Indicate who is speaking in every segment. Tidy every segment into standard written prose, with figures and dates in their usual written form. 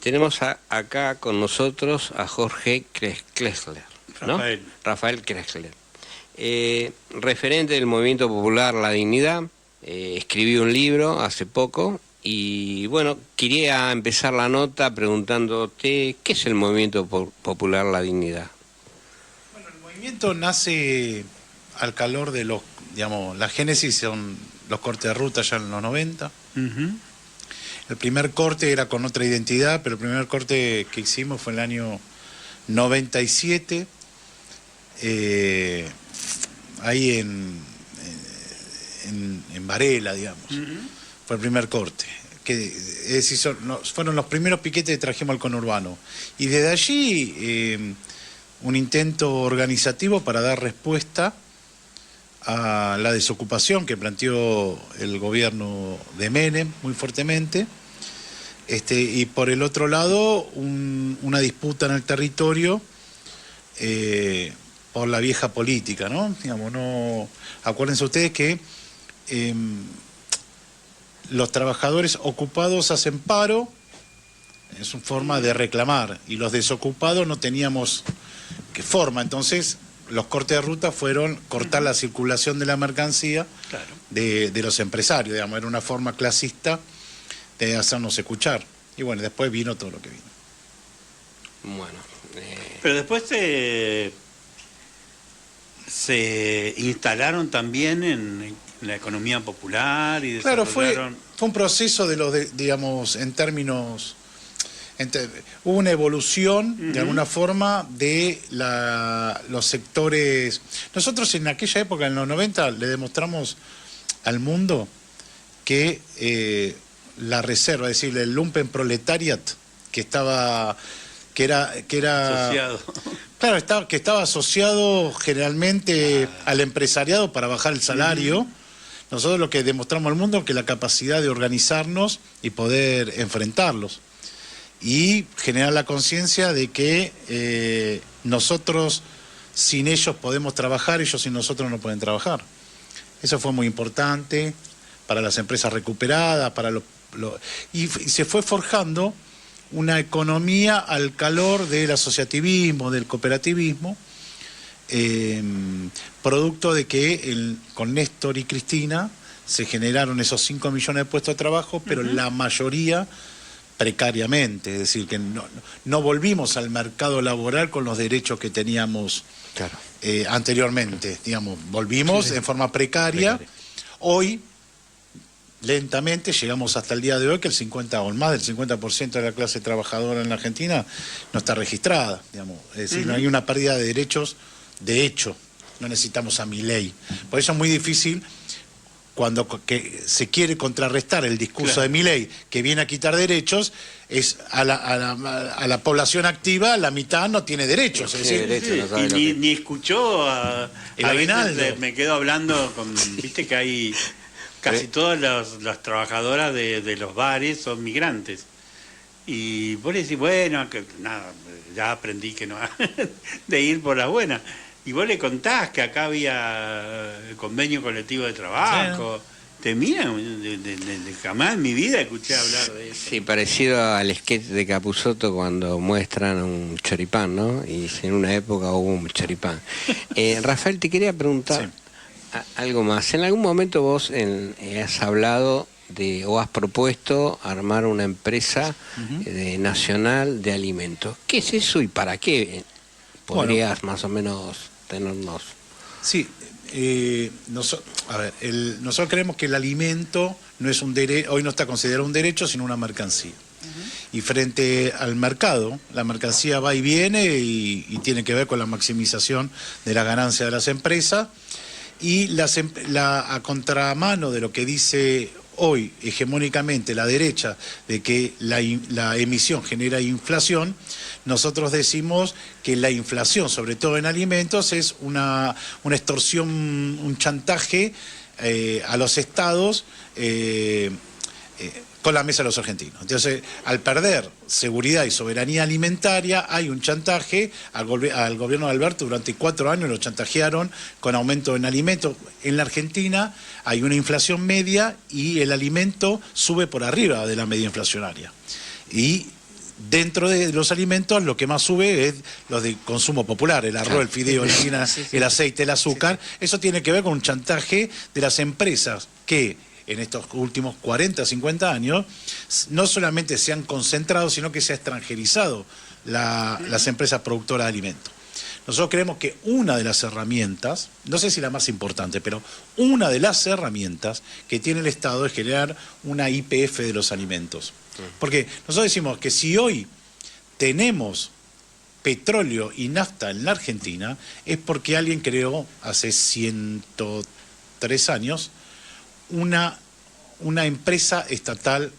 Speaker 1: Tenemos acá con nosotros a Jorge Kressler, ¿no? Rafael Kressler. Referente del movimiento popular La Dignidad, escribió un libro hace poco y bueno, quería empezar la nota preguntándote ¿qué es el movimiento popular La Dignidad?
Speaker 2: Bueno, el movimiento nace al calor de los, digamos, la génesis son los cortes de ruta ya en los 90. El primer corte era con otra identidad, pero el primer corte que hicimos fue en el año 97, ahí en Varela, digamos. Fue el primer corte. Es decir, fueron los primeros piquetes que trajimos al conurbano. Y desde allí, un intento organizativo para dar respuesta a la desocupación que planteó el gobierno de Menem muy fuertemente, y por el otro lado una disputa en el territorio por la vieja política, ¿no? Digamos, no, acuérdense ustedes que los trabajadores ocupados hacen paro, es una forma de reclamar, y los desocupados no teníamos qué forma, entonces los cortes de ruta fueron cortar la circulación de la mercancía, claro, de los empresarios, digamos, era una forma clasista de hacernos escuchar. Y bueno, después vino todo lo que vino.
Speaker 1: Bueno.
Speaker 3: Pero después se instalaron también en la economía popular y desarrollaron...
Speaker 2: Claro, fue un proceso digamos, en términos... hubo una evolución, de alguna forma, de los sectores... Nosotros en aquella época, en los 90, le demostramos al mundo que la reserva, es decir, el Lumpenproletariat, que era asociado. Claro, que estaba asociado generalmente al empresariado para bajar el salario. Nosotros lo que demostramos al mundo es que la capacidad de organizarnos y poder enfrentarlos. Y generar la conciencia de que nosotros sin ellos podemos trabajar, ellos sin nosotros no pueden trabajar. Eso fue muy importante para las empresas recuperadas, y se fue forjando una economía al calor del asociativismo, del cooperativismo, producto de que con Néstor y Cristina se generaron esos 5 millones de puestos de trabajo, pero la mayoría precariamente, es decir, que no volvimos al mercado laboral con los derechos que teníamos, claro, anteriormente, digamos, volvimos en forma precaria. Hoy, lentamente, llegamos hasta el día de hoy que el 50 o más del 50% de la clase trabajadora en la Argentina no está registrada, digamos, es decir, no hay una pérdida de derechos, de hecho, no necesitamos a Milei. Por eso es muy difícil cuando se quiere contrarrestar el discurso, claro, de Milei, que viene a quitar derechos, es a la población activa, la mitad no tiene derechos. Es decir,
Speaker 3: ni escuchó a
Speaker 2: Aguinaldo.
Speaker 3: Me quedo hablando con, viste que hay casi todas las trabajadoras de los bares son migrantes. Y vos le decís, bueno, que nada, ya aprendí que no, de ir por las buenas. Y vos le contás que acá había convenio colectivo de trabajo. Sí. Te miran, jamás en mi vida escuché hablar de eso.
Speaker 1: Sí, parecido al sketch de Capusotto cuando muestran un choripán, ¿no? Y en una época hubo un choripán. Rafael, te quería preguntar algo más. En algún momento vos has hablado o has propuesto armar una empresa nacional de alimentos. ¿Qué es eso y para qué? ¿Podrías más o menos tenernos?
Speaker 2: Sí, nosotros creemos que el alimento no es un derecho, hoy no está considerado un derecho, sino una mercancía. Y frente al mercado, la mercancía va y viene y tiene que ver con la maximización de la ganancia de las empresas. Y a contramano de lo que dice hoy hegemónicamente la derecha, de que la emisión genera inflación, nosotros decimos que la inflación, sobre todo en alimentos, es una extorsión, un chantaje a los estados con la mesa de los argentinos. Entonces, al perder seguridad y soberanía alimentaria, hay un chantaje al gobierno de Alberto. Durante 4 años lo chantajearon con aumento en alimentos. En la Argentina hay una inflación media y el alimento sube por arriba de la media inflacionaria. Y dentro de los alimentos lo que más sube es los de consumo popular, el arroz, el fideo, la harina, el aceite, el azúcar. Eso tiene que ver con un chantaje de las empresas que en estos últimos 40, 50 años no solamente se han concentrado, sino que se ha extranjerizado las empresas productoras de alimentos. Nosotros creemos que una de las herramientas, no sé si la más importante, pero una de las herramientas que tiene el Estado es generar una YPF de los alimentos. Porque nosotros decimos que si hoy tenemos petróleo y nafta en la Argentina, es porque alguien creó hace 103 años una empresa estatal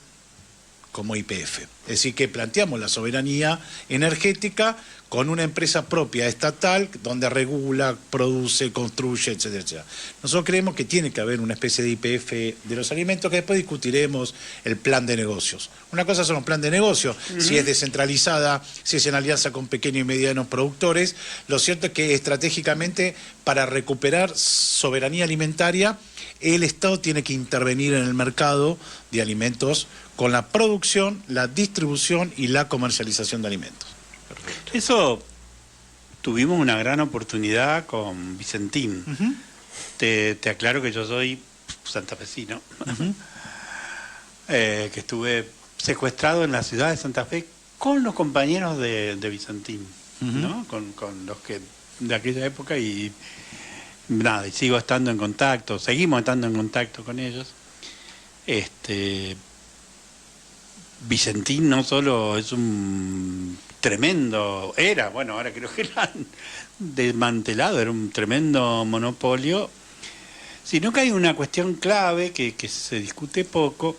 Speaker 2: como YPF. Es decir, que planteamos la soberanía energética con una empresa propia estatal donde regula, produce, construye, etcétera, etcétera. Nosotros creemos que tiene que haber una especie de YPF de los alimentos, que después discutiremos el plan de negocios. Una cosa son los planes de negocios, si es descentralizada, si es en alianza con pequeños y medianos productores. Lo cierto es que estratégicamente, para recuperar soberanía alimentaria, el Estado tiene que intervenir en el mercado de alimentos con la producción, la distribución y la comercialización de alimentos.
Speaker 3: Eso tuvimos una gran oportunidad con Vicentín. Te aclaro que yo soy santafesino, que estuve secuestrado en la ciudad de Santa Fe con los compañeros de Vicentín, ¿no? Con los que de aquella época y nada, y sigo estando en contacto, seguimos estando en contacto con ellos. Vicentín no solo es un tremendo, bueno, ahora creo que lo han desmantelado, era un tremendo monopolio, sino que hay una cuestión clave que se discute poco,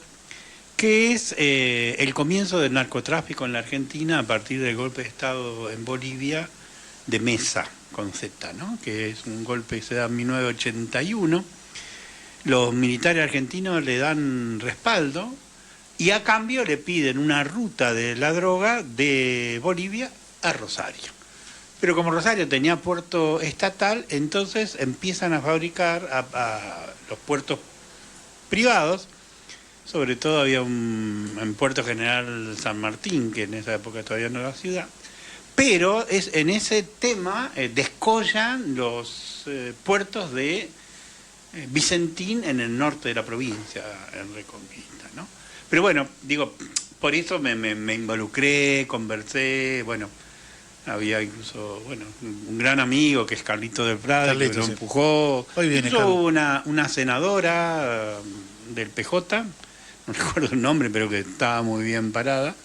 Speaker 3: que es el comienzo del narcotráfico en la Argentina a partir del golpe de Estado en Bolivia de Mesa, con Z, ¿no? Que es un golpe que se da en 1981. Los militares argentinos le dan respaldo y a cambio le piden una ruta de la droga de Bolivia a Rosario. Pero como Rosario tenía puerto estatal, entonces empiezan a fabricar a los puertos privados. Sobre todo había en Puerto General San Martín, que en esa época todavía no era ciudad. Pero en ese tema descollan los puertos de Vicentín en el norte de la provincia, en Reconquista, ¿no? Pero bueno, digo, por eso me involucré, conversé, bueno, había incluso, bueno, un gran amigo que es Carlito del Prado, que lo empujó.
Speaker 2: Hoy viene
Speaker 3: incluso una senadora del PJ, no recuerdo el nombre, pero que estaba muy bien parada.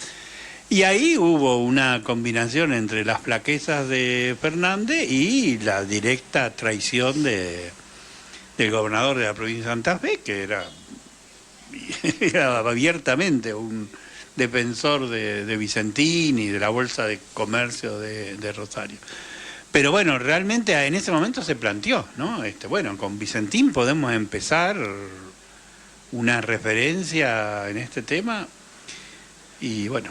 Speaker 3: Y ahí hubo una combinación entre las flaquezas de Fernández y la directa traición del gobernador de la provincia de Santa Fe, que era abiertamente un defensor de Vicentín y de la Bolsa de Comercio de Rosario. Pero bueno, realmente en ese momento se planteó, ¿no? Bueno, con Vicentín podemos empezar una referencia en este tema y bueno,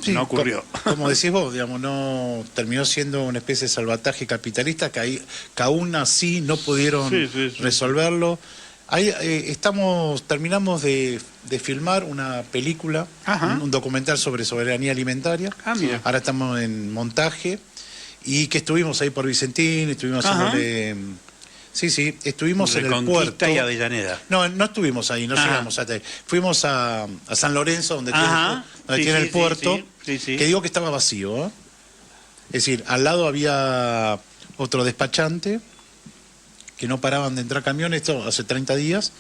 Speaker 3: no ocurrió.
Speaker 2: Como decís vos, digamos, no terminó siendo una especie de salvataje capitalista que aún así no pudieron resolverlo. Ahí terminamos de filmar una película, un documental sobre soberanía alimentaria.
Speaker 3: Mira.
Speaker 2: Ahora estamos en montaje y que estuvimos ahí por Vicentín, estuvimos haciéndole... Sí, estuvimos en el puerto.
Speaker 3: Y Avellaneda.
Speaker 2: No estuvimos ahí, no llegamos hasta ahí. Fuimos a San Lorenzo, donde tiene el puerto, que digo que estaba vacío. Es decir, al lado había otro despachante, que no paraban de entrar camiones, esto hace 30 días,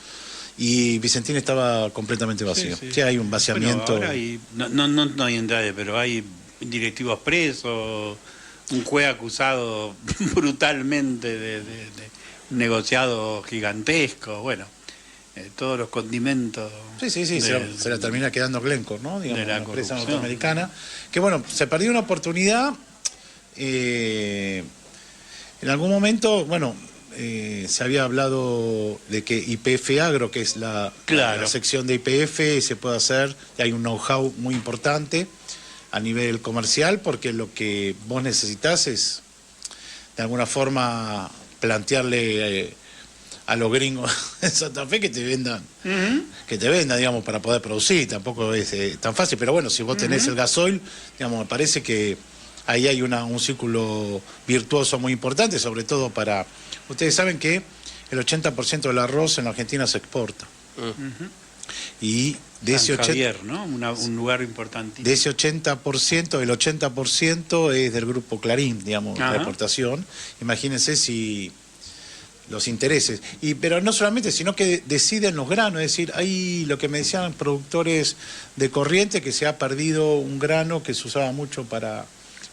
Speaker 2: y Vicentín estaba completamente vacío. Sí, hay un vaciamiento.
Speaker 3: Bueno, ahora no hay entrada, pero hay directivos presos, un juez acusado brutalmente de negociado gigantesco, bueno, todos los condimentos.
Speaker 2: Se la termina quedando Glencore, ¿no? Digamos, la empresa norteamericana. Que bueno, se perdió una oportunidad. En algún momento, bueno, se había hablado de que YPF Agro, que es la sección de YPF, se puede hacer, hay un know-how muy importante a nivel comercial, porque lo que vos necesitas es, de alguna forma, plantearle a los gringos en Santa Fe que te vendan, digamos, para poder producir. Tampoco es tan fácil, pero bueno, si vos tenés el gasoil, digamos, me parece que ahí hay un círculo virtuoso muy importante, sobre todo para... Ustedes saben que el 80% del arroz en la Argentina se exporta. Y de ese
Speaker 3: San Javier, ¿no? Un lugar importantísimo.
Speaker 2: De ese 80%, el 80% es del grupo Clarín, digamos, la exportación. Imagínense si los intereses. Pero no solamente, sino que deciden los granos. Es decir, hay lo que me decían productores de Corrientes, que se ha perdido un grano que se usaba mucho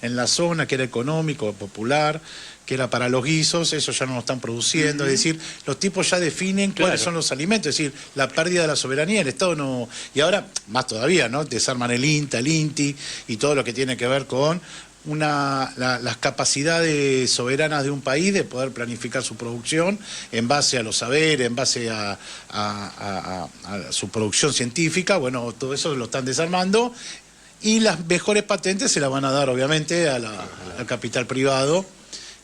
Speaker 2: en la zona, que era económico, popular, que era para los guisos, eso ya no lo están produciendo. Es decir, los tipos ya definen cuáles son los alimentos, es decir, la pérdida de la soberanía, el Estado no... Y ahora, más todavía, ¿no? Desarman el INTA, el INTI y todo lo que tiene que ver con las capacidades soberanas de un país de poder planificar su producción en base a los saberes, en base a su producción científica. Bueno, todo eso lo están desarmando y las mejores patentes se las van a dar, obviamente, al capital privado.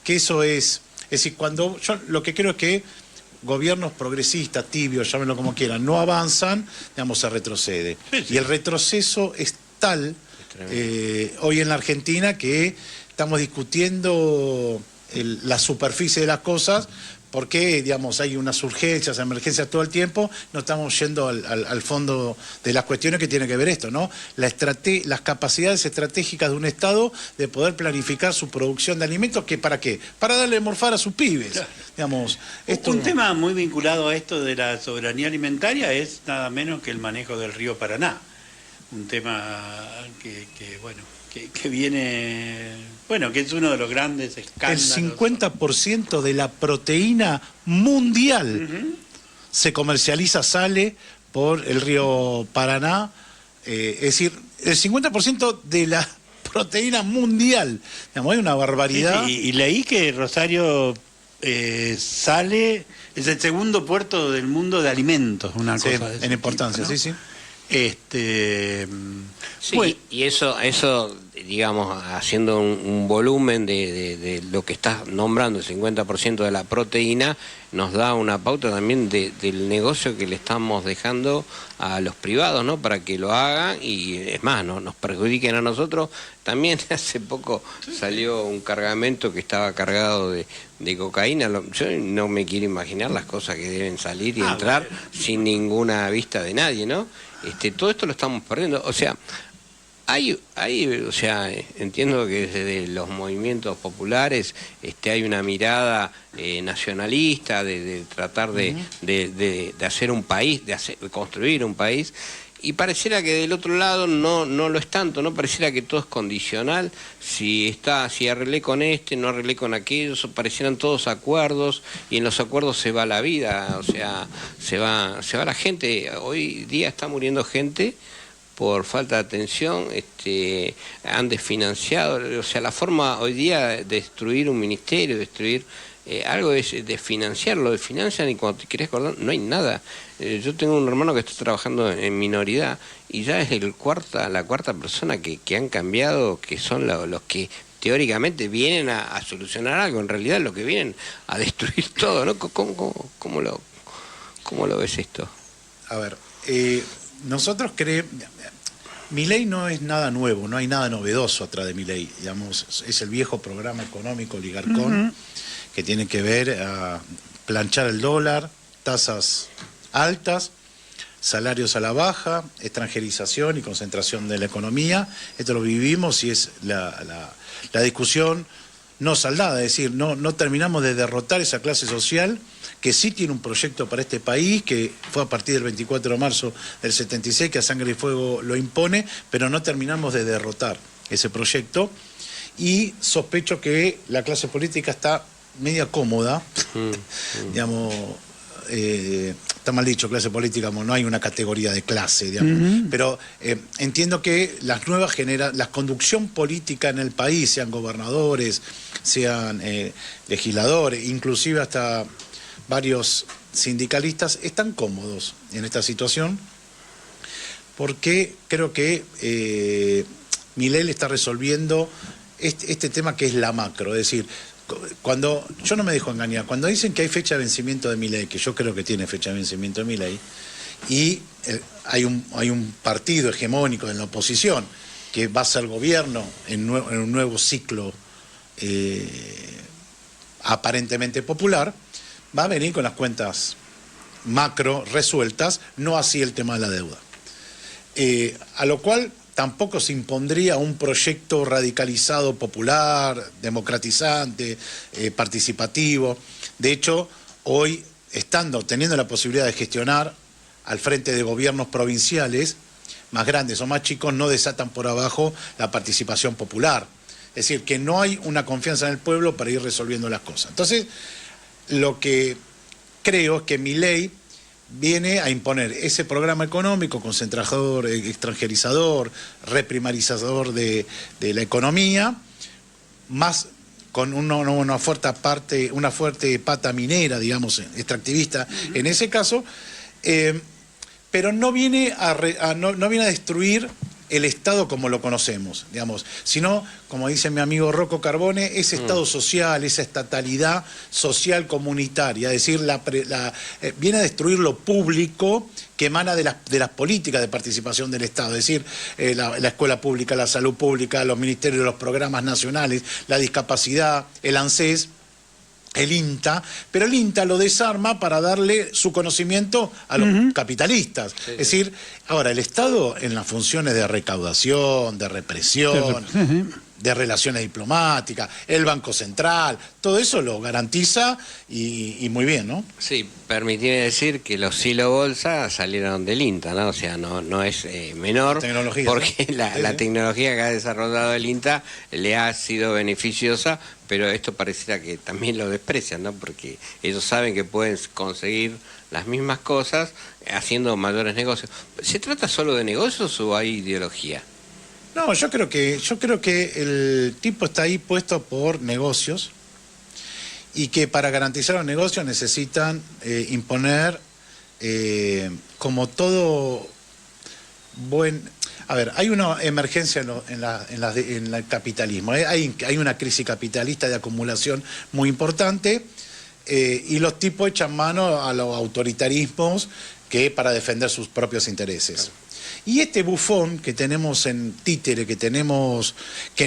Speaker 2: Que eso es decir, cuando yo lo que creo es que gobiernos progresistas, tibios, llámenlo como quieran, no avanzan, digamos, se retrocede. Y el retroceso es tal hoy en la Argentina que estamos discutiendo la superficie de las cosas, porque, digamos, hay unas urgencias, emergencias todo el tiempo, no estamos yendo al fondo de las cuestiones que tiene que ver esto, ¿no? Las capacidades estratégicas de un Estado de poder planificar su producción de alimentos, que ¿para qué? Para darle morfar a sus pibes, claro. Digamos.
Speaker 3: Un tema muy vinculado a esto de la soberanía alimentaria es nada menos que el manejo del río Paraná. Un tema que viene, bueno, que es uno de los grandes escándalos.
Speaker 2: El 50% de la proteína mundial se comercializa, sale por el río Paraná. Es decir, el 50% de la proteína mundial. Digamos, hay una barbaridad.
Speaker 3: Sí, y leí que Rosario es el segundo puerto del mundo de alimentos, una cosa de ese
Speaker 2: en importancia,
Speaker 3: tipo, ¿no?
Speaker 2: sí.
Speaker 1: Sí,
Speaker 2: pues,
Speaker 1: y eso, digamos, haciendo un volumen de lo que estás nombrando, el 50% de la proteína, nos da una pauta también del negocio que le estamos dejando a los privados, ¿no? Para que lo hagan y, es más, ¿no? Nos perjudiquen a nosotros. También hace poco salió un cargamento que estaba cargado de cocaína. Yo no me quiero imaginar las cosas que deben salir y entrar sin ninguna vista de nadie, ¿no? Todo esto lo estamos perdiendo. O sea, entiendo que desde los movimientos populares hay una mirada nacionalista de tratar de hacer un país, de construir un país, y pareciera que del otro lado no lo es tanto, ¿no? Pareciera que todo es condicional, si arreglé con no arreglé con aquello, parecieran todos acuerdos, y en los acuerdos se va la vida, o sea, se va la gente. Hoy día está muriendo gente por falta de atención, han desfinanciado, o sea, la forma hoy día de destruir un ministerio, destruir algo es desfinanciarlo, desfinancian y cuando te querés acordar no hay nada. Yo tengo un hermano que está trabajando en minoridad y ya es la cuarta persona que han cambiado, que son los que teóricamente vienen a solucionar algo, en realidad lo que vienen a destruir todo, ¿no? ¿Cómo lo ves esto?
Speaker 2: A ver, nosotros creemos... Milei no es nada nuevo, no hay nada novedoso atrás de Milei, digamos, es el viejo programa económico oligarcón que tiene que ver a planchar el dólar, tasas altas, salarios a la baja, extranjerización y concentración de la economía. Esto lo vivimos y es la discusión no saldada, es decir, no terminamos de derrotar esa clase social que sí tiene un proyecto para este país, que fue a partir del 24 de marzo del 76, que a sangre y fuego lo impone, pero no terminamos de derrotar ese proyecto, y sospecho que la clase política está media cómoda, digamos, está mal dicho clase política, no hay una categoría de clase, digamos, pero entiendo que las nuevas la conducción política en el país, sean gobernadores, sean legisladores, inclusive hasta varios sindicalistas, están cómodos en esta situación, porque creo que Milei está resolviendo este tema que es la macro, es decir, cuando yo no me dejo engañar, cuando dicen que hay fecha de vencimiento de Milei, que yo creo que tiene fecha de vencimiento de Milei, y hay un partido hegemónico en la oposición que va a ser gobierno en un nuevo ciclo aparentemente popular, va a venir con las cuentas macro resueltas, no así el tema de la deuda. A lo cual tampoco se impondría un proyecto radicalizado, popular, democratizante, participativo. De hecho, hoy, teniendo la posibilidad de gestionar al frente de gobiernos provinciales, más grandes o más chicos, no desatan por abajo la participación popular. Es decir, que no hay una confianza en el pueblo para ir resolviendo las cosas. Entonces, lo que creo es que Milei viene a imponer ese programa económico concentrador, extranjerizador, reprimarizador de la economía, más con una fuerte pata minera, digamos, extractivista en ese caso, pero no viene no viene a destruir el Estado como lo conocemos, digamos, sino, como dice mi amigo Rocco Carbone, ese Estado social, esa estatalidad social comunitaria, es decir, viene a destruir lo público que emana de las políticas de participación del Estado, es decir, la escuela pública, la salud pública, los ministerios, los programas nacionales, la discapacidad, el ANSES, el INTA, pero el INTA lo desarma para darle su conocimiento a los capitalistas. Sí, es decir, ahora, el Estado en las funciones de recaudación, de represión, de relaciones diplomáticas, el Banco Central, todo eso lo garantiza y muy bien, ¿no?
Speaker 1: Sí, permíteme decir que los silo bolsa salieron del INTA, ¿no? O sea, no es menor, porque la tecnología que ha desarrollado el INTA le ha sido beneficiosa, pero esto pareciera que también lo desprecian, ¿no? Porque ellos saben que pueden conseguir las mismas cosas haciendo mayores negocios. ¿Se trata solo de negocios o hay ideología?
Speaker 2: No, yo creo que el tipo está ahí puesto por negocios y que para garantizar los negocios necesitan imponer como todo buen... A ver, hay una emergencia en el capitalismo, hay una crisis capitalista de acumulación muy importante y los tipos echan mano a los autoritarismos para defender sus propios intereses. Y este bufón que tenemos en títere, que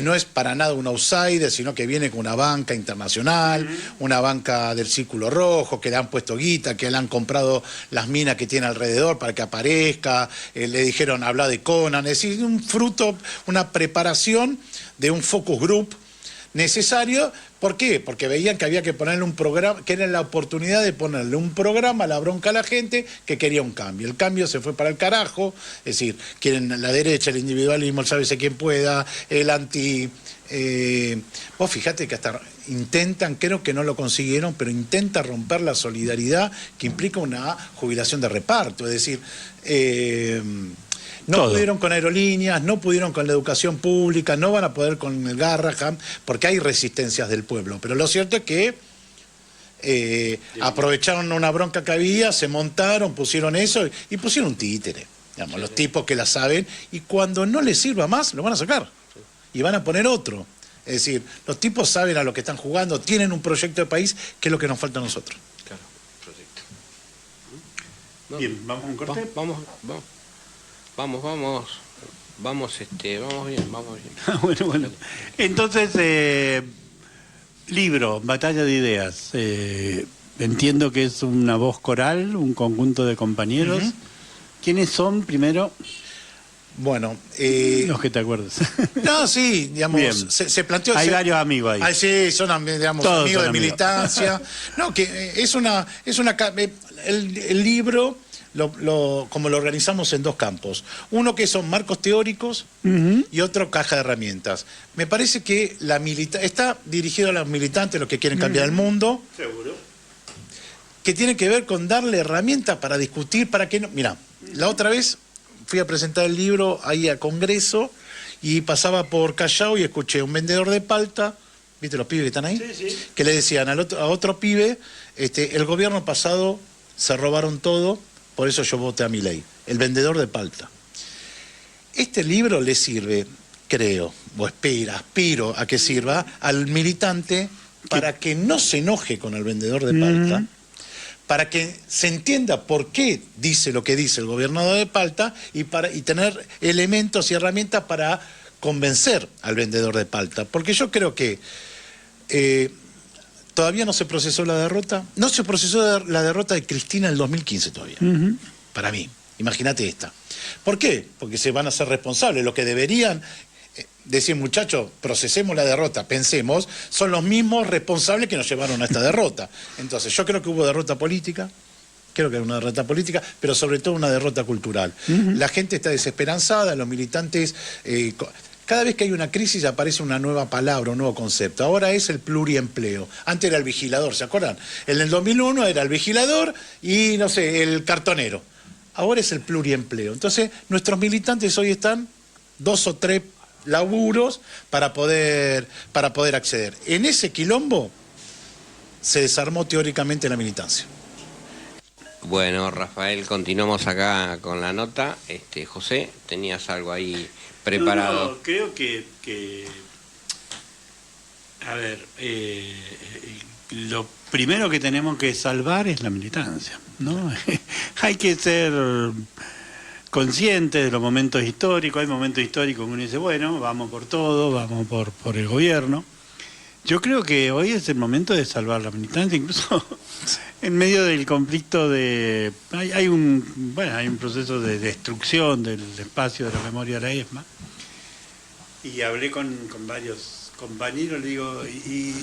Speaker 2: no es para nada un outsider, sino que viene con una banca internacional, una banca del Círculo Rojo, que le han puesto guita, que le han comprado las minas que tiene alrededor para que aparezca, le dijeron hablar de Conan, es decir, un fruto, una preparación de un focus group necesario. ¿Por qué? Porque veían que había que ponerle un programa, que era la oportunidad de ponerle un programa a la bronca a la gente que quería un cambio. El cambio se fue para el carajo, es decir, quieren la derecha, el individualismo, el sálvese quien pueda, el anti... vos fíjate que hasta intentan, creo que no lo consiguieron, pero intenta romper la solidaridad que implica una jubilación de reparto, es decir... no pudieron con aerolíneas, no pudieron con la educación pública, no van a poder con el Garrahan, porque hay resistencias del pueblo. Pero lo cierto es que aprovecharon una bronca que había, se montaron, pusieron eso y pusieron un títere. Digamos, los tipos que la saben, y cuando no les sirva más, lo van a sacar. Y van a poner otro. Es decir, los tipos saben a lo que están jugando, tienen un proyecto de país, que es lo que nos falta a nosotros.
Speaker 1: Claro, proyecto.
Speaker 3: Bien, ¿vamos a un corte?
Speaker 1: Vamos. Vamos bien.
Speaker 3: Bueno. Entonces, libro, Batalla de Ideas. Entiendo que es una voz coral, un conjunto de compañeros. ¿Quiénes son, primero?
Speaker 2: Bueno,
Speaker 3: los que te acuerdas.
Speaker 2: No, sí, digamos, se planteó...
Speaker 3: Hay varios amigos ahí.
Speaker 2: Sí, son, digamos,
Speaker 3: todos
Speaker 2: amigos
Speaker 3: son
Speaker 2: de militancia. No, que el libro... como lo organizamos en dos campos. Uno que son marcos teóricos y otro caja de herramientas. Me parece que está dirigido a los militantes, los que quieren cambiar el mundo.
Speaker 3: Seguro.
Speaker 2: Que tiene que ver con darle herramientas para discutir, para que no... Mira, la otra vez fui a presentar el libro ahí al Congreso y pasaba por Callao y escuché a un vendedor de palta, ¿viste los pibes que están ahí?
Speaker 3: Sí.
Speaker 2: Que le decían a otro pibe, el gobierno pasado se robaron todo, por eso yo voté a Milei, el vendedor de palta. Este libro le sirve, creo, o aspiro a que sirva al militante para que no se enoje con el vendedor de palta, para que se entienda por qué dice lo que dice el gobernador de palta y tener elementos y herramientas para convencer al vendedor de palta. Porque yo creo que todavía no se procesó la derrota. No se procesó la derrota de Cristina en el 2015 todavía, para mí. Imagínate esta. ¿Por qué? Porque se van a hacer responsables. Lo que deberían decir, muchachos, procesemos la derrota, pensemos, son los mismos responsables que nos llevaron a esta derrota. Entonces, yo creo que hubo derrota política, pero sobre todo una derrota cultural. La gente está desesperanzada, los militantes... cada vez que hay una crisis aparece una nueva palabra, un nuevo concepto. Ahora es el pluriempleo. Antes era el vigilador, ¿se acuerdan? En el 2001 era el vigilador y, no sé, el cartonero. Ahora es el pluriempleo. Entonces, nuestros militantes hoy están 2 o 3 laburos para poder acceder. En ese quilombo se desarmó teóricamente la militancia.
Speaker 1: Bueno, Rafael, continuamos acá con la nota. José, tenías algo ahí preparado.
Speaker 3: No, creo que a ver, lo primero que tenemos que salvar es la militancia, ¿no? Hay que ser conscientes de los momentos históricos. Hay momentos históricos que uno dice, bueno, vamos por todo, vamos por el gobierno. Yo creo que hoy es el momento de salvar la militancia, incluso en medio del conflicto hay un proceso de destrucción del espacio de la memoria de la ESMA, y hablé con varios compañeros, le digo, y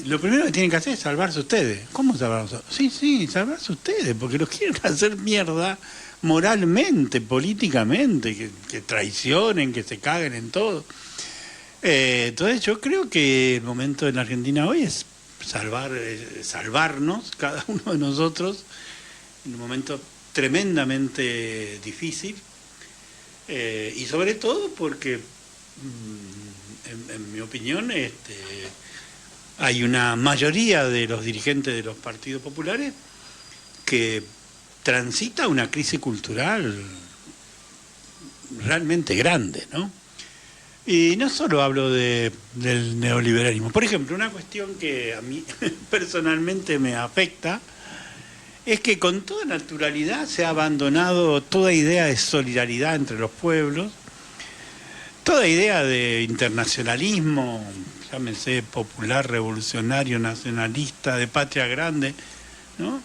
Speaker 3: lo primero que tienen que hacer es salvarse ustedes. ¿Cómo salvarse? Sí, salvarse ustedes, porque los quieren hacer mierda moralmente, políticamente, que traicionen, que se caguen en todo. Entonces yo creo que el momento en la Argentina hoy es salvarnos, cada uno de nosotros, en un momento tremendamente difícil, y sobre todo porque, en mi opinión, hay una mayoría de los dirigentes de los partidos populares que transita una crisis cultural realmente grande, ¿no? Y no solo hablo del neoliberalismo. Por ejemplo, una cuestión que a mí personalmente me afecta es que con toda naturalidad se ha abandonado toda idea de solidaridad entre los pueblos, toda idea de internacionalismo, llámese popular, revolucionario, nacionalista, de patria grande, ¿no?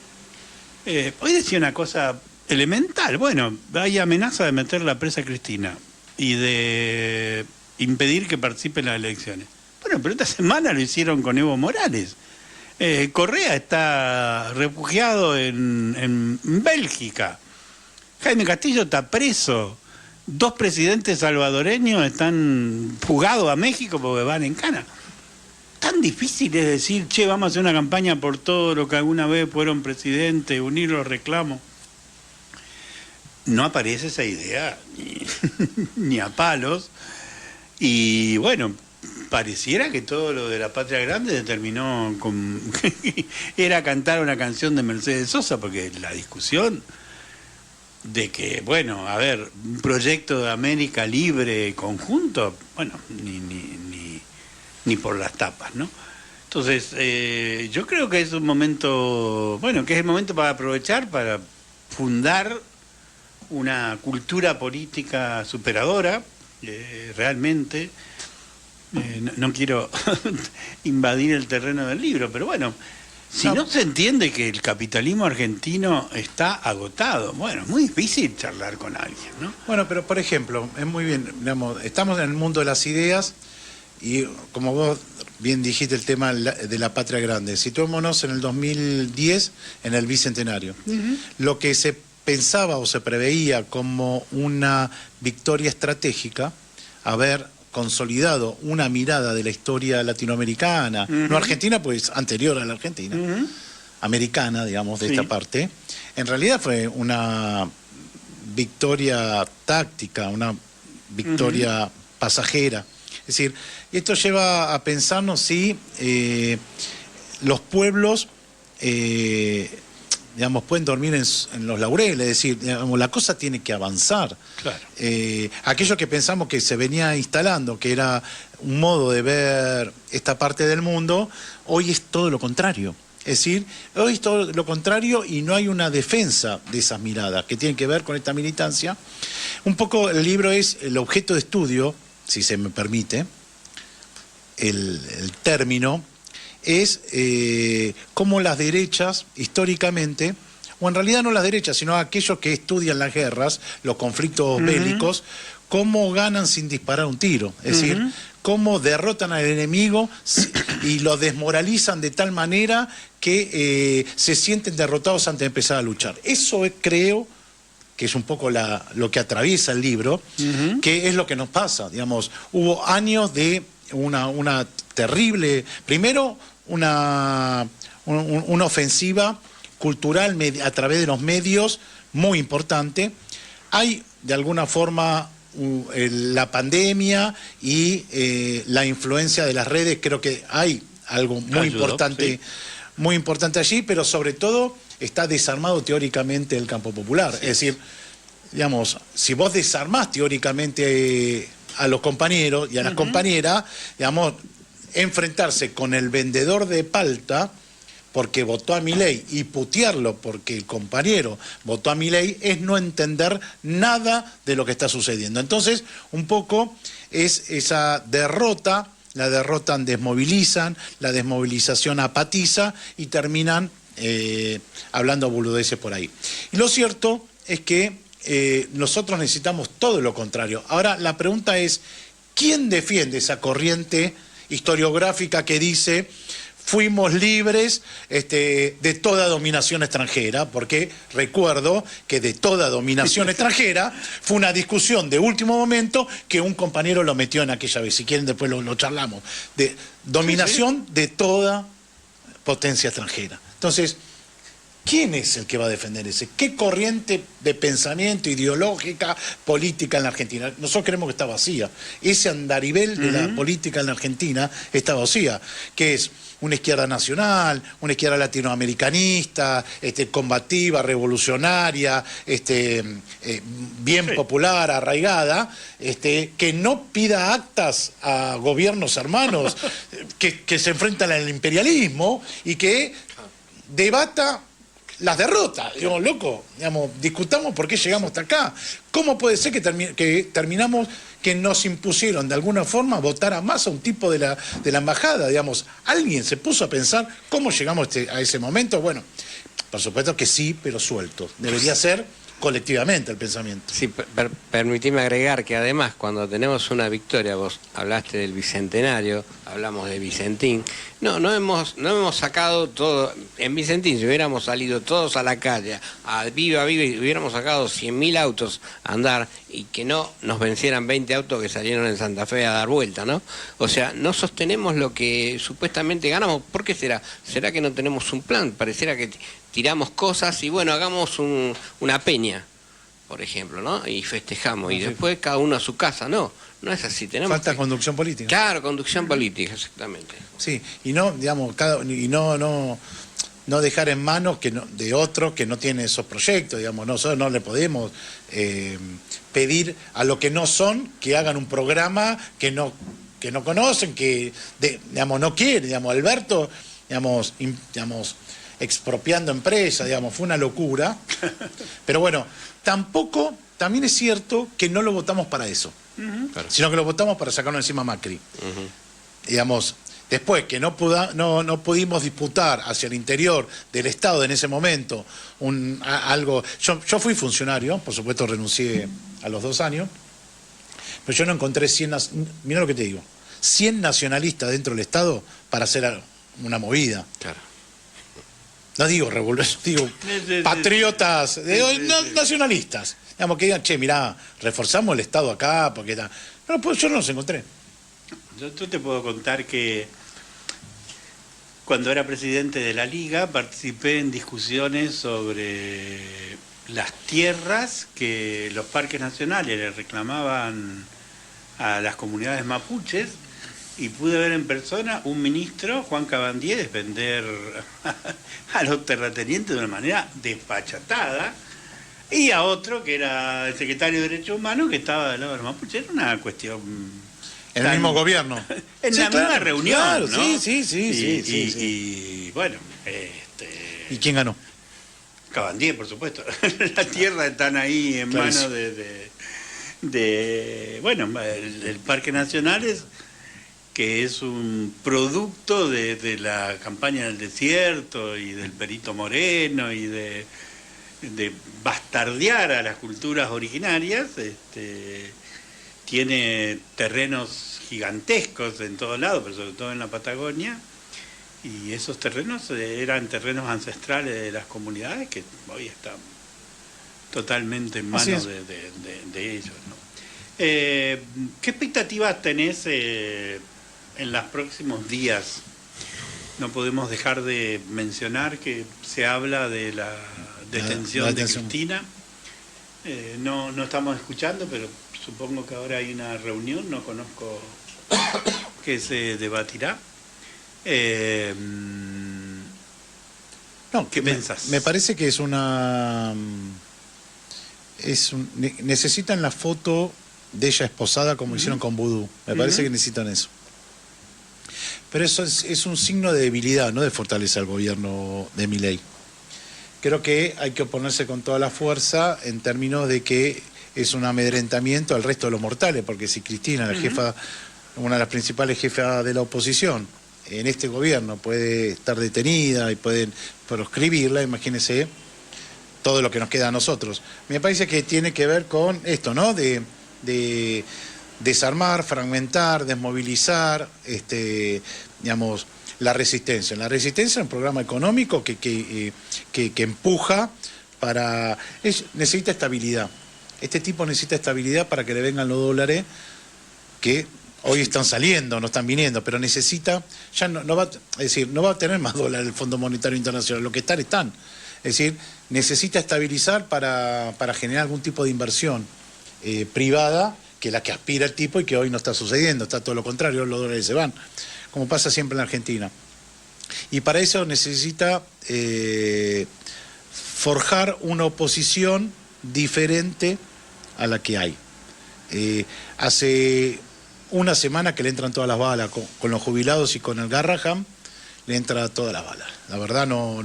Speaker 3: Hoy decía una cosa elemental. Bueno, hay amenaza de meter la presa a Cristina y de impedir que participe en las elecciones. Bueno, pero esta semana lo hicieron con Evo Morales. Correa está refugiado en Bélgica. Jaime Castillo está preso. 2 presidentes salvadoreños están fugados a México porque van en cana. Tan difícil es decir, che, vamos a hacer una campaña por todo lo que alguna vez fueron presidentes, unir los reclamos. No aparece esa idea, ni a palos. Y bueno, pareciera que todo lo de la patria grande terminó con... era cantar una canción de Mercedes Sosa, porque la discusión de que, bueno, a ver, un proyecto de América libre conjunto, bueno, ni por las tapas, ¿no? Entonces, yo creo que es un momento, bueno, que es el momento para aprovechar, para fundar una cultura política superadora, realmente. No quiero invadir el terreno del libro, pero bueno, si no se entiende que el capitalismo argentino está agotado, bueno, es muy difícil charlar con alguien, ¿no?
Speaker 2: Bueno, pero por ejemplo, es muy bien, digamos, estamos en el mundo de las ideas y como vos bien dijiste el tema de la patria grande, situémonos en el 2010, en el Bicentenario. Lo que se pensaba o se preveía como una victoria estratégica, haber consolidado una mirada de la historia latinoamericana, no argentina, pues anterior a la Argentina, americana, digamos, de esta parte, en realidad fue una victoria táctica, una victoria pasajera. Es decir, esto lleva a pensarnos si los pueblos digamos, pueden dormir en los laureles, es decir, digamos, la cosa tiene que avanzar.
Speaker 3: Claro.
Speaker 2: Aquello que pensamos que se venía instalando, que era un modo de ver esta parte del mundo, hoy es todo lo contrario. Es decir, hoy es todo lo contrario y no hay una defensa de esas miradas que tienen que ver con esta militancia. Un poco el libro es el objeto de estudio, si se me permite, el término, es cómo las derechas históricamente, o en realidad no las derechas, sino aquellos que estudian las guerras, los conflictos bélicos, cómo ganan sin disparar un tiro. Es decir, cómo derrotan al enemigo y lo desmoralizan de tal manera que se sienten derrotados antes de empezar a luchar. Eso creo que es un poco lo que atraviesa el libro, que es lo que nos pasa. Digamos, hubo años de una terrible, primero una ofensiva cultural a través de los medios muy importante. Hay de alguna forma la pandemia y la influencia de las redes, creo que hay algo muy importante, muy importante allí, pero sobre todo está desarmado teóricamente el campo popular. Sí. Es decir, digamos, si vos desarmás teóricamente a los compañeros y a las compañeras, digamos, enfrentarse con el vendedor de palta porque votó a Milei y putearlo porque el compañero votó a Milei es no entender nada de lo que está sucediendo. Entonces, un poco es esa derrota, la derrotan, desmovilizan, la desmovilización apatiza y terminan hablando boludeces por ahí. Y lo cierto es que nosotros necesitamos todo lo contrario. Ahora, la pregunta es, ¿quién defiende esa corriente historiográfica que dice fuimos libres de toda dominación extranjera? Porque recuerdo que de toda dominación extranjera fue una discusión de último momento que un compañero lo metió en aquella vez. Si quieren después lo charlamos. De dominación de toda potencia extranjera. Entonces, ¿quién es el que va a defender ese? ¿Qué corriente de pensamiento ideológica, política en la Argentina? Nosotros creemos que está vacía. Ese andarivel de la política en la Argentina está vacía, que es una izquierda nacional, una izquierda latinoamericanista, combativa, revolucionaria, bien popular, arraigada, que no pida actas a gobiernos hermanos que se enfrentan al imperialismo y que debata las derrotas. Digamos, loco, digamos, discutamos por qué llegamos hasta acá. ¿Cómo puede ser que terminamos, que nos impusieron de alguna forma votar a Massa, un tipo de la embajada? Digamos, ¿alguien se puso a pensar cómo llegamos a ese momento? Bueno, por supuesto que sí, pero suelto. Debería ser colectivamente el pensamiento.
Speaker 1: Sí, permitime agregar que además cuando tenemos una victoria, vos hablaste del Bicentenario, hablamos de Vicentín, no hemos sacado todo, en Vicentín si hubiéramos salido todos a la calle, a viva y hubiéramos sacado 100.000 autos a andar y que no nos vencieran 20 autos que salieron en Santa Fe a dar vuelta, ¿no? O sea, no sostenemos lo que supuestamente ganamos. ¿Por qué será? ¿Será que no tenemos un plan? Pareciera que tiramos cosas y bueno, hagamos una peña, por ejemplo, ¿no? Y festejamos, y después cada uno a su casa. No es así.
Speaker 2: Falta conducción política.
Speaker 1: Claro, conducción política, exactamente.
Speaker 2: Sí, y no, digamos, no dejar en manos de otros que no tienen esos proyectos, digamos. Nosotros no le podemos pedir a los que no son que hagan un programa que no conocen, digamos, no quieren. Digamos, Alberto, digamos, expropiando empresas, digamos, fue una locura. Pero bueno, también es cierto que no lo votamos para eso, sino que lo votamos para sacarnos encima a Macri. Digamos, después que no pudimos disputar hacia el interior del Estado en ese momento algo. Yo fui funcionario, por supuesto renuncié a los 2 años, pero yo no encontré 100, mirá lo que te digo, 100 nacionalistas dentro del Estado para hacer una movida. Claro. No digo digo patriotas, nacionalistas. Digamos, que digan, che, mirá, reforzamos el Estado acá, porque no, pues yo no los encontré.
Speaker 3: Yo te puedo contar que cuando era presidente de la Liga participé en discusiones sobre las tierras que los parques nacionales le reclamaban a las comunidades mapuches y pude ver en persona un ministro, Juan Cabandier, defender a los terratenientes de una manera despachatada, y a otro que era el secretario de Derechos Humanos que estaba del lado de los mapuches. Era una cuestión...
Speaker 2: En el mismo gobierno.
Speaker 3: En
Speaker 2: Sí,
Speaker 3: la
Speaker 2: claro,
Speaker 3: misma reunión,
Speaker 2: claro,
Speaker 3: ¿no?
Speaker 2: sí.
Speaker 3: Y bueno,
Speaker 2: ¿Y quién ganó?
Speaker 3: Cabandier, por supuesto. Las tierras están ahí en
Speaker 2: Clarísimo.
Speaker 3: manos bueno, el Parque Nacional que es un producto de la campaña del desierto y del Perito Moreno y de bastardear a las culturas originarias. Tiene terrenos gigantescos en todos lados, pero sobre todo en la Patagonia, y esos terrenos eran terrenos ancestrales de las comunidades que hoy están totalmente en manos de ellos, ¿no? ¿Qué expectativas tenés en los próximos días? No podemos dejar de mencionar que se habla de la detención de Cristina. No estamos escuchando, pero supongo que ahora hay una reunión, no conozco que se debatirá.
Speaker 2: No,
Speaker 3: ¿Qué pensás?
Speaker 2: Me parece que es una... necesitan la foto de ella esposada como hicieron con Vudú. Me parece que necesitan eso. Pero eso es un signo de debilidad, no de fortaleza al gobierno de Milei. Creo que hay que oponerse con toda la fuerza en términos de que es un amedrentamiento al resto de los mortales, porque si Cristina, la jefa, una de las principales jefas de la oposición, en este gobierno puede estar detenida y pueden proscribirla, imagínense todo lo que nos queda a nosotros. Me parece que tiene que ver con esto, ¿no? De desarmar, fragmentar, desmovilizar, digamos, la resistencia. La resistencia es un programa económico que empuja para... necesita estabilidad. Este tipo necesita estabilidad para que le vengan los dólares que hoy están saliendo, no están viniendo, pero necesita... ya no va, es decir, no va a tener más dólares el Fondo Monetario Internacional, lo que están. Es decir, necesita estabilizar para generar algún tipo de inversión privada, que es la que aspira el tipo y que hoy no está sucediendo, está todo lo contrario, los dólares se van, como pasa siempre en la Argentina. Y para eso necesita forjar una oposición diferente a la que hay. Hace una semana que le entran todas las balas, con los jubilados y con el Garraham, le entra todas las balas. La verdad no...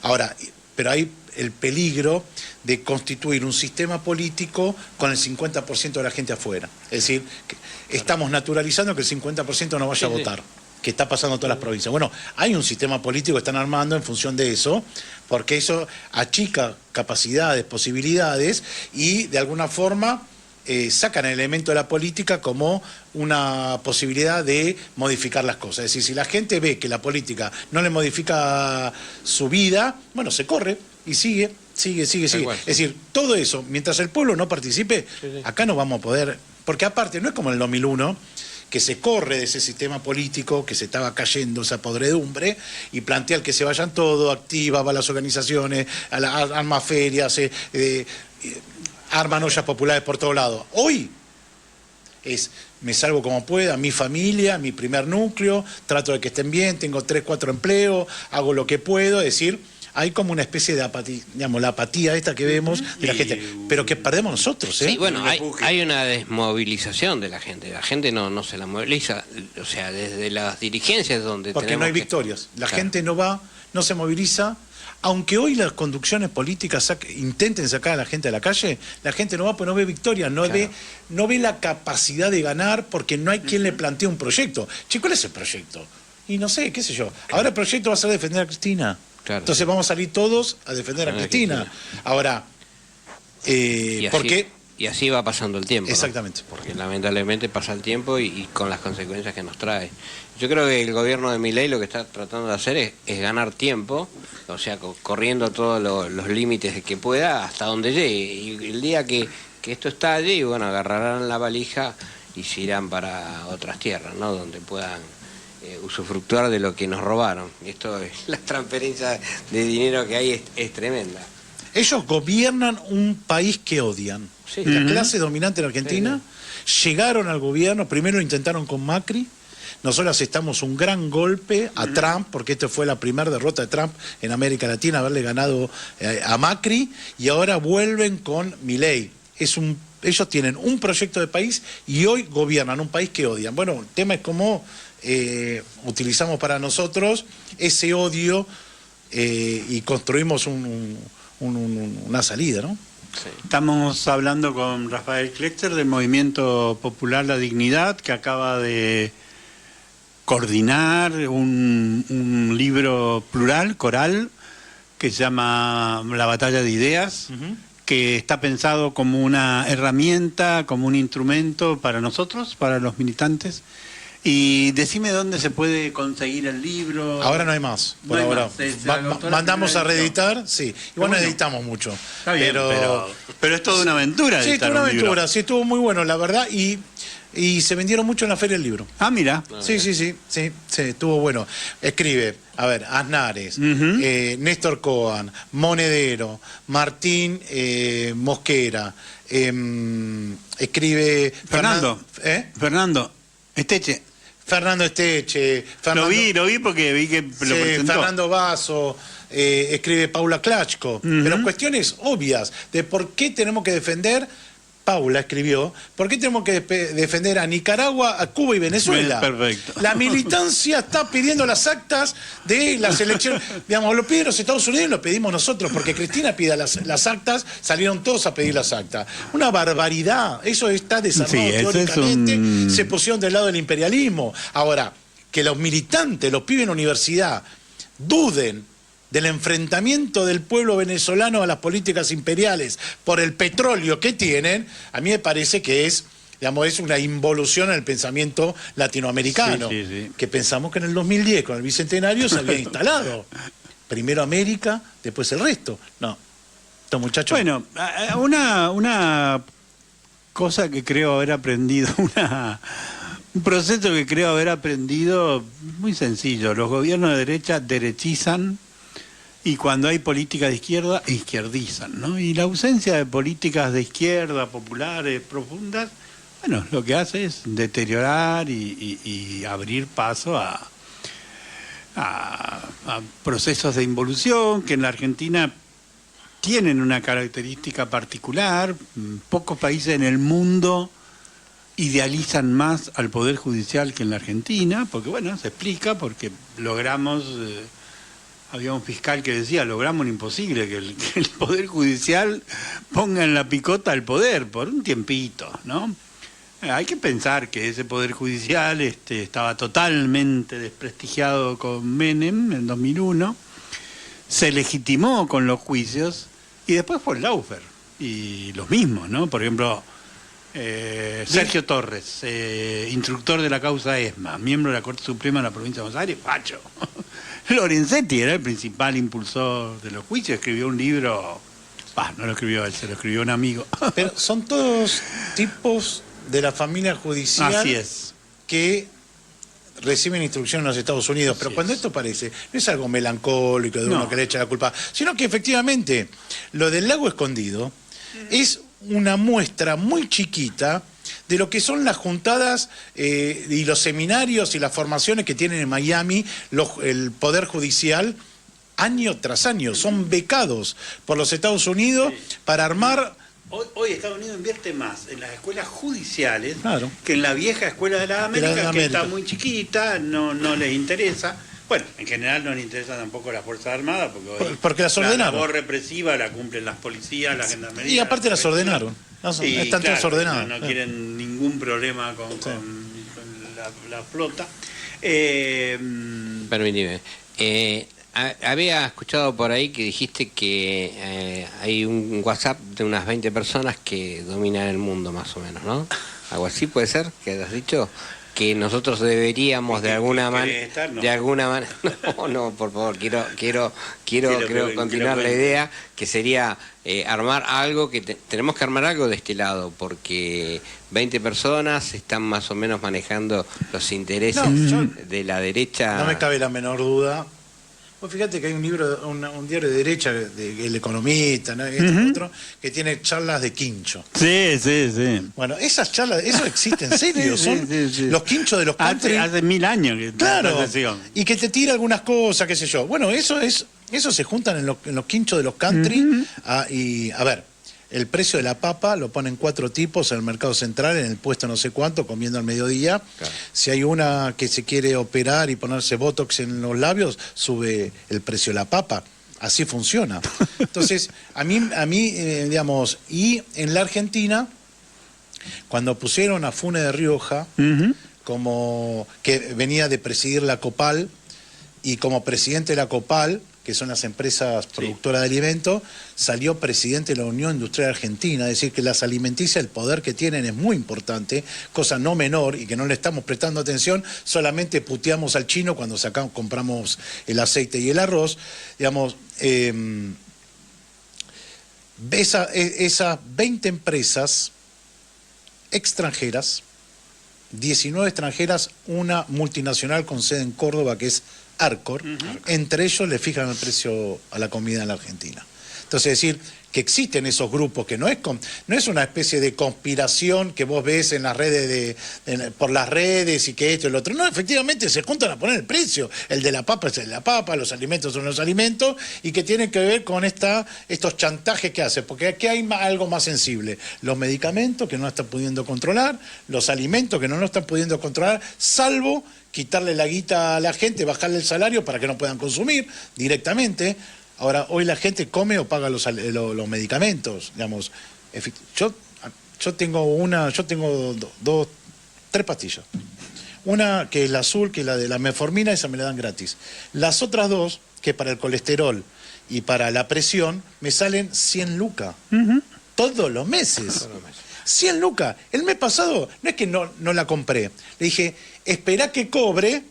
Speaker 2: Ahora, pero hay el peligro de constituir un sistema político con el 50% de la gente afuera. Es decir, que estamos naturalizando que el 50% no vaya a votar, que está pasando en todas las provincias. Bueno, hay un sistema político que están armando en función de eso, porque eso achica capacidades, posibilidades, y de alguna forma sacan el elemento de la política como una posibilidad de modificar las cosas. Es decir, si la gente ve que la política no le modifica su vida, bueno, se corre y sigue. Es decir, todo eso, mientras el pueblo no participe, acá no vamos a poder, porque aparte no es como en el 2001, que se corre de ese sistema político, que se estaba cayendo esa podredumbre, y plantea el que se vayan todos, activa, va a las organizaciones, arma ferias, arman ollas populares por todos lados. Hoy me salvo como pueda, mi familia, mi primer núcleo, trato de que estén bien, tengo 3, 4 empleos, hago lo que puedo, es decir, hay como una especie de apatía, digamos, la apatía esta que vemos de la gente, pero que perdemos nosotros, ¿eh?
Speaker 1: Sí, bueno, hay una desmovilización de la gente no se la moviliza, o sea, desde las dirigencias donde
Speaker 2: porque no hay victorias, la gente no se moviliza. Aunque hoy las conducciones políticas intenten sacar a la gente a la calle, la gente no va porque no ve victoria, no ve la capacidad de ganar, porque no hay quien le plantee un proyecto. Che, ¿cuál es el proyecto? Y no sé, qué sé yo. Ahora el proyecto va a ser defender a Cristina. Claro, entonces vamos a salir todos a defender a Cristina. Ahora, porque...
Speaker 1: Y así va pasando el tiempo.
Speaker 2: Exactamente.
Speaker 1: ¿No? Porque lamentablemente pasa el tiempo y con las consecuencias que nos trae. Yo creo que el gobierno de Milei lo que está tratando de hacer es ganar tiempo, o sea, corriendo todos los límites que pueda hasta donde llegue. Y el día que esto estalle, y bueno, agarrarán la valija y se irán para otras tierras, ¿no? Donde puedan usufructuar de lo que nos robaron. Y esto es, la transferencia de dinero que hay es tremenda.
Speaker 2: Ellos gobiernan un país que odian. Sí. La clase dominante en Argentina llegaron al gobierno, primero lo intentaron con Macri, nosotros asestamos un gran golpe a Trump, porque esta fue la primera derrota de Trump en América Latina, haberle ganado a Macri, y ahora vuelven con Milei. Ellos tienen un proyecto de país y hoy gobiernan un país que odian. Bueno, el tema es cómo utilizamos para nosotros ese odio y construimos una salida, ¿no?
Speaker 3: Sí. Estamos hablando con Rafael Kleckser del Movimiento Popular La Dignidad, que acaba de coordinar un libro plural, coral, que se llama La Batalla de Ideas, que está pensado como una herramienta, como un instrumento para nosotros, para los militantes. Y decime dónde se puede conseguir el libro.
Speaker 2: Ahora no hay más, por ahora. Mandamos a reeditar, sí. Igual no editamos mucho.
Speaker 3: Está bien, pero es toda una aventura.
Speaker 2: Sí, toda una aventura, sí, estuvo muy bueno, la verdad, y se vendieron mucho en la Feria del Libro.
Speaker 3: Ah, mira.
Speaker 2: Sí, estuvo bueno. Escribe, a ver, Aznares, Néstor Coan, Monedero, Martín Mosquera, escribe...
Speaker 3: Fernando Esteche.
Speaker 2: Fernando Esteche.
Speaker 3: Lo vi porque vi que lo presentó.
Speaker 2: Fernando Basso, escribe Paula Klachko. Pero cuestiones obvias de por qué tenemos que defender, Paula escribió, por qué tenemos que defender a Nicaragua, a Cuba y Venezuela.
Speaker 3: Perfecto.
Speaker 2: La militancia está pidiendo las actas de las elecciones. Digamos, lo piden los Estados Unidos y lo pedimos nosotros, porque Cristina pide las actas, salieron todos a pedir las actas. Una barbaridad. Eso está desarmado teóricamente. Se pusieron del lado del imperialismo. Ahora, que los militantes, los pibes en la universidad, duden del enfrentamiento del pueblo venezolano a las políticas imperiales por el petróleo que tienen, a mí me parece que es una involución en el pensamiento latinoamericano, que pensamos que en el 2010 con el Bicentenario se había instalado. Primero América, después el resto. No, estos muchachos...
Speaker 3: Bueno, una cosa que creo haber aprendido, un proceso que creo haber aprendido muy sencillo. Los gobiernos de derecha derechizan, y cuando hay política de izquierda, izquierdizan, ¿no? Y la ausencia de políticas de izquierda, populares, profundas, bueno, lo que hace es deteriorar y abrir paso a procesos de involución que en la Argentina tienen una característica particular. Pocos países en el mundo idealizan más al Poder Judicial que en la Argentina, porque bueno, se explica, porque logramos... Había un fiscal que decía, logramos lo imposible, que el Poder Judicial ponga en la picota al poder por un tiempito, ¿no? Hay que pensar que ese Poder Judicial estaba totalmente desprestigiado con Menem en 2001, se legitimó con los juicios, y después fue Lawfer, y los mismos, ¿no? Por ejemplo, Sergio Torres, instructor de la causa ESMA, miembro de la Corte Suprema de la Provincia de Buenos Aires, facho. Lorenzetti era el principal impulsor de los juicios, escribió un libro, no lo escribió él, se lo escribió un amigo.
Speaker 2: Pero son todos tipos de la familia judicial.
Speaker 3: Así es.
Speaker 2: Que reciben instrucción en los Estados Unidos, pero cuando esto parece, no es algo melancólico de uno que le echa la culpa, sino que efectivamente lo del lago escondido es una muestra muy chiquita de lo que son las juntadas y los seminarios y las formaciones que tienen en Miami el Poder Judicial año tras año. Son becados por los Estados Unidos para armar...
Speaker 3: Hoy Estados Unidos invierte más en las escuelas judiciales que en la vieja escuela de las Américas, que está muy chiquita, no les interesa. Bueno, en general no les interesa tampoco las Fuerzas Armadas, porque
Speaker 2: las ordenaron.
Speaker 3: La labor represiva la cumplen las policías, la gendarmería.
Speaker 2: Y aparte las ordenaron. Están todas ordenadas.
Speaker 3: No quieren ningún problema con la flota.
Speaker 1: Permíteme. Había escuchado por ahí que dijiste que hay un WhatsApp de unas 20 personas que dominan el mundo, más o menos, ¿no? ¿Algo así puede ser que hayas dicho? Que nosotros deberíamos de alguna manera... No, por favor, quiero continuar la idea, que sería armar algo, tenemos que armar algo de este lado, porque 20 personas están más o menos manejando los intereses de la derecha.
Speaker 2: No me cabe la menor duda Vos fíjate que hay un libro, un diario de derecha, El Economista, ¿no? Este otro, que tiene charlas de quincho.
Speaker 3: Sí.
Speaker 2: Bueno, esas charlas, eso existe en serio, son
Speaker 3: Sí.
Speaker 2: los quinchos de los country.
Speaker 3: Hace 1000 años que
Speaker 2: Claro,
Speaker 3: la sesión.
Speaker 2: y que te tira algunas cosas, qué sé yo. Bueno, eso se juntan en los quinchos de los country. Y a ver, el precio de la papa lo ponen 4 tipos en el mercado central, en el puesto no sé cuánto, comiendo al mediodía. Claro. Si hay una que se quiere operar y ponerse botox en los labios, sube el precio de la papa. Así funciona. Entonces, a mí digamos, y en la Argentina, cuando pusieron a Funes de Rioja, como que venía de presidir la Copal, y como presidente de la Copal, que son las empresas productoras de alimentos, salió presidente de la Unión Industrial Argentina, es decir, que las alimenticias, el poder que tienen es muy importante, cosa no menor, y que no le estamos prestando atención, solamente puteamos al chino cuando compramos el aceite y el arroz, digamos, esas 20 empresas extranjeras, 19 extranjeras, una multinacional con sede en Córdoba, que es Arcor, entre ellos le fijan el precio a la comida en la Argentina. Entonces, es decir, que existen esos grupos, que no es una especie de conspiración que vos ves en las redes, por las redes y que esto y lo otro. No, efectivamente se juntan a poner el precio. El de la papa es el de la papa, los alimentos son los alimentos, y que tienen que ver con estos chantajes que hacen. Porque aquí hay algo más sensible. Los medicamentos que no están pudiendo controlar, los alimentos que no están pudiendo controlar, salvo quitarle la guita a la gente, bajarle el salario para que no puedan consumir directamente. Ahora, hoy la gente come o paga los medicamentos, digamos. Yo tengo 3 pastillas. Una que es la azul, que es la de la metformina, esa me la dan gratis. Las otras 2, que para el colesterol y para la presión, me salen 100 lucas. Todos los meses. 100 lucas. El mes pasado, no es que no la compré. Le dije, espera que cobre,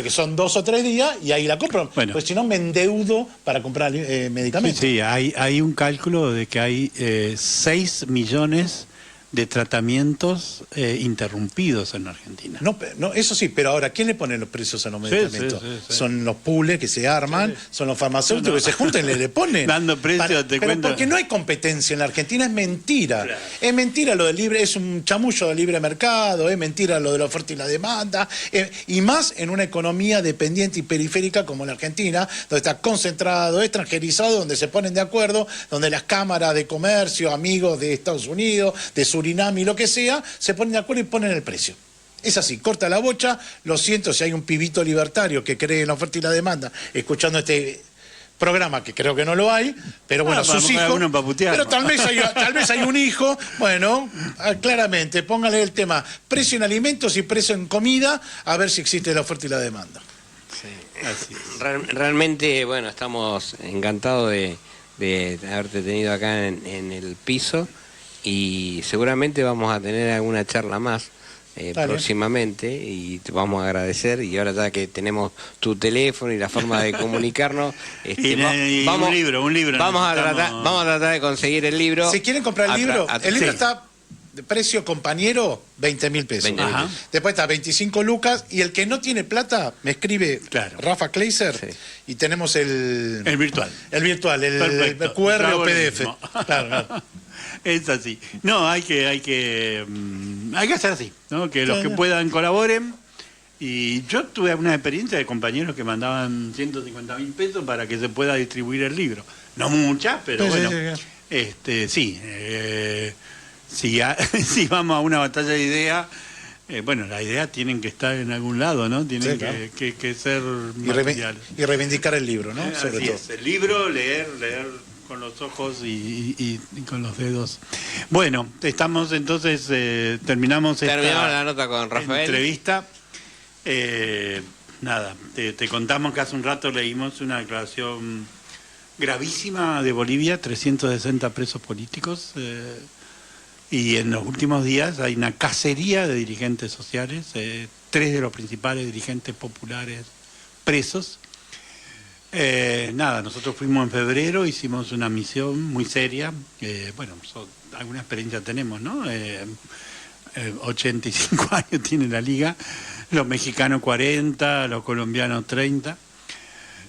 Speaker 2: que son 2 o 3 días, y ahí la compro. Bueno, pues si no me endeudo para comprar medicamentos.
Speaker 3: Sí, hay un cálculo de que hay 6 millones de tratamientos interrumpidos en Argentina.
Speaker 2: No, eso sí, pero ahora, ¿quién le pone los precios a los medicamentos? Sí. Son los pools que se arman, son los farmacéuticos que se juntan y le ponen.
Speaker 3: Dando precios,
Speaker 2: pero porque no hay competencia en la Argentina, es mentira. Claro. Es mentira lo del libre, es un chamullo del libre mercado, es mentira lo de la oferta y la demanda, y más en una economía dependiente y periférica como la Argentina, donde está concentrado, extranjerizado, donde se ponen de acuerdo, donde las cámaras de comercio, amigos de Estados Unidos, de Surinam y lo que sea, se ponen de acuerdo y ponen el precio. Es así, corta la bocha. Lo siento si hay un pibito libertario que cree en la oferta y la demanda, escuchando este programa, que creo que no lo hay, pero bueno, sus hijos, pero tal vez hay un hijo, bueno, claramente, póngale el tema precio en alimentos y precio en comida, a ver si existe la oferta y la demanda.
Speaker 1: Sí. Así es. Realmente, bueno, estamos encantados de haberte tenido acá en el piso, y seguramente vamos a tener alguna charla más próximamente, y te vamos a agradecer. Y ahora ya que tenemos tu teléfono y la forma de comunicarnos,
Speaker 3: un libro
Speaker 1: vamos a tratar de conseguir el libro.
Speaker 2: Si quieren comprar el libro, el libro está de precio compañero 20.000 pesos. Después está 25 lucas, y el que no tiene plata me escribe Rafa Kleiser, y tenemos el virtual, el QR o PDF. Claro.
Speaker 3: Es así. No, hay que hacer así, ¿no? Que los que puedan colaboren. Y yo tuve una experiencia de compañeros que mandaban 150.000 pesos para que se pueda distribuir el libro. No muchas, pero bueno. Si vamos a una batalla de ideas, bueno, las ideas tienen que estar en algún lado, ¿no? Tienen que ser materiales.
Speaker 2: Y reivindicar el libro, ¿no? Sobre todo.
Speaker 3: El libro, leer con los ojos y con los dedos. Bueno, estamos entonces, terminamos
Speaker 1: la nota con Rafael.
Speaker 3: Entrevista. Nada, te contamos que hace un rato leímos una declaración gravísima de Bolivia, 360 presos políticos, y en los últimos días hay una cacería de dirigentes sociales, 3 de los principales dirigentes populares presos. Nada, nosotros fuimos en febrero, hicimos una misión muy seria, bueno, alguna experiencia tenemos, ¿no? 85 años tiene la liga, los mexicanos 40, los colombianos 30,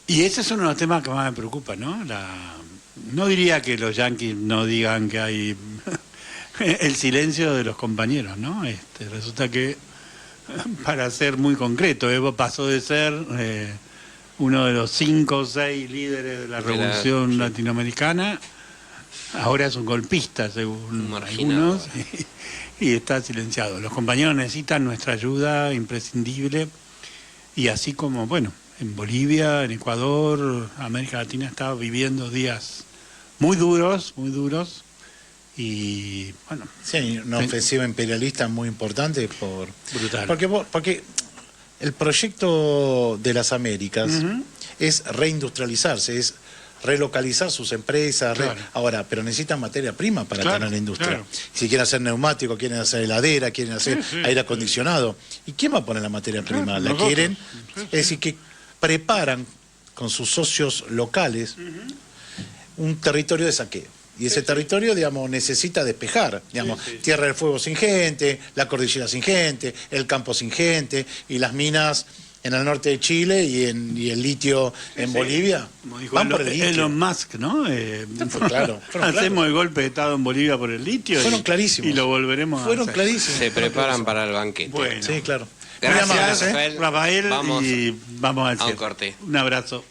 Speaker 3: Y ese es uno de los temas que más me preocupa, ¿no? No diría que los yanquis no digan que hay el silencio de los compañeros, ¿no? Resulta que, para ser muy concreto, Evo pasó de ser uno de los 5 o 6 líderes de la revolución latinoamericana, ahora es un golpista, según algunos, y está silenciado. Los compañeros necesitan nuestra ayuda imprescindible, y así como, bueno, en Bolivia, en Ecuador, América Latina está viviendo días muy duros, y bueno.
Speaker 2: Sí, una ofensiva imperialista muy importante
Speaker 3: brutal.
Speaker 2: Porque el proyecto de las Américas es reindustrializarse, es relocalizar sus empresas.
Speaker 3: Claro.
Speaker 2: Ahora, pero necesitan materia prima para tener la industria. Claro. Si quieren hacer neumáticos, quieren hacer heladera, quieren hacer aire acondicionado. ¿Y quién va a poner la materia prima? ¿La quieren? Es decir, que preparan con sus socios locales un territorio de saqueo. Y ese territorio, digamos, necesita despejar. Digamos, Tierra del Fuego sin gente, la cordillera sin gente, el campo sin gente, y las minas en el norte de Chile y el litio en Bolivia.
Speaker 3: Como dijo Elon Musk, ¿no?
Speaker 2: Claro,
Speaker 3: hacemos el golpe de Estado en Bolivia por el litio.
Speaker 2: Fueron clarísimos.
Speaker 3: Y lo volveremos a hacer.
Speaker 2: Clarísimos.
Speaker 1: Se preparan para el banquete.
Speaker 2: Bueno. Sí, claro.
Speaker 1: Gracias,
Speaker 3: Rafael,
Speaker 1: vamos
Speaker 3: y vamos al cierre.
Speaker 1: corte.
Speaker 3: Un abrazo.